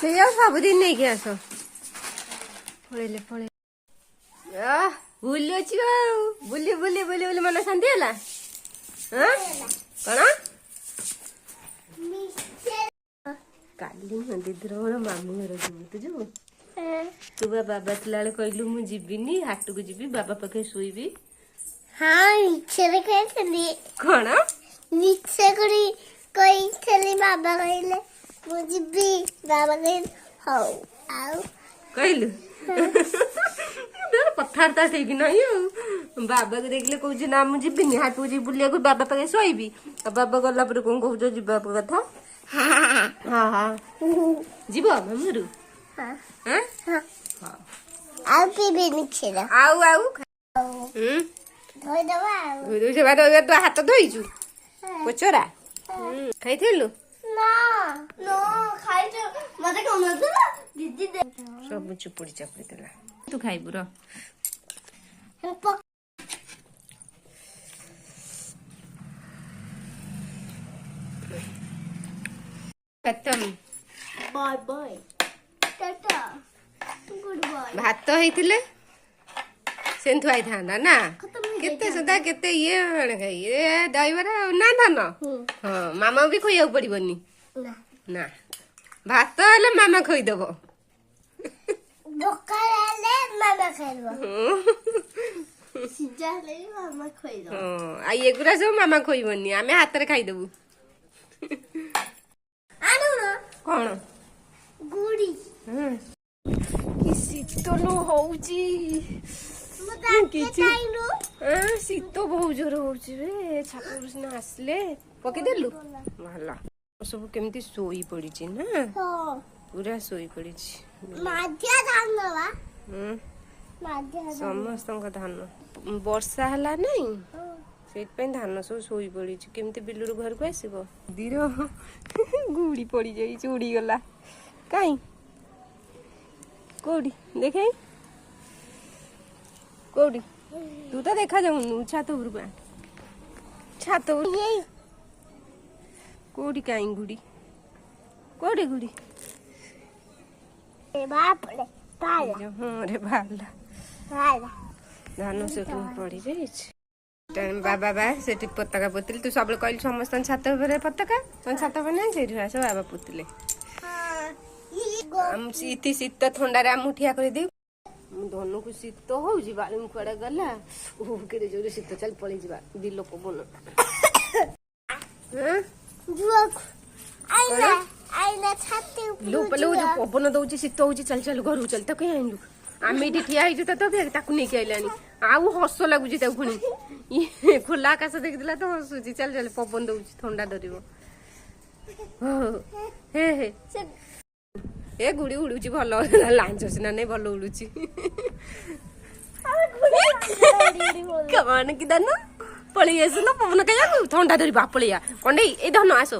से सबुदिन नहीं कि आस पड़े पड़े बुली अच्छी बुली बुली बुली बुली मन शांति है कौन काली मो दीदी मामू घर जीव तू जो तू बाबा थिला कहलु मु जीविनी हाट को जीवी बाबा पाखे शोइबी हाँ इच्छा कहते कौन इच्छा करी बाबा कहले मुझे बाबा कहले हौ आउ कहलु कथार्ता ठीक नहीं बाबा को देखले कहू ना मुझे जीविनी हाट को जी बुलिया को बाबा पाखे शोइबी बाबा गला पर कौन कहू जीवा कथा हाँ हाँ जीव मामू हाँ हाँ हाँ आउ पीबी क्षीर आउ आउ धोई दबा आउ धोई बाद तो हाथ धोईचु पोचरा खाइथिलु ना नो खाइ तो मते कोन दला दीदी दे सब चुपुड़ी चापुड़ी देला तू खाइबु र खत्म bye bye tata goodbye भात होइथिले सेंथु आई थांदा ना केते सदा केते ये खाई ए दहीबरा ना धान हां मामा भी खोइया पड़िबनी ना ना भात हेले मामा खोइ देबो दोकाले मामा खाइबो सिजाले मामा खोइदो हां आ एगुरा सब मामा खोइबनी आमे हाथ रे खाइ देबु आनु न कोन गुडी कि शीतल होउची शीत बहुत जोर होउची रे छापुर सिना आसले पके देलु भला सब केमती सोई पड़ीची ना हां पूरा सोई पड़ीची माध्या धान बा माध्या समस्त धान वर्षा हला नहीं सेट पे धान सब सोई पड़ीची केमती बिलुर घर को आसीबो दीरो गुड़ी पड़ी जाई उड़ी गला काई कोडी देखे कोडी तू तो देखा जाऊनु छात ऊपर छात कोडी काई गुड़ी कोडी गुड़ी ए बाप रे पाला हां रे भाला पाला धान से तुम पड़ी जाइछ टाइम बाबा बा सेठी पताका पोतिल तू सब कहली समस्त छात ऊपर पताका तन छात बना सेठी सब बाबा पोतिले हम इति शीत थंडा रे हम उठिया कर दे धनु को शीत हो जी बाली कुआडे गला ओ के जोरे शीत चल पळी जीवा दिलो पवन हां जुक आइना छाते लो पलो जो पवन दउची शीत होची चल चल घर चल त कहीं आइलु आमे इठी ठिया आइजु त बे ताकू नै के आइलानी आउ हस लागुची त खुणी खुला आकाश देख दिला तो हसुची चल चल पवन दउची ठंडा धरिबो हे हे ए गुड़ी उड़ुची भल लांच सिना नहीं भल उड़ुची कमान की दान पळी आस ना पवन कया ठंडा धरी बापलिया कंडे ए धन आसो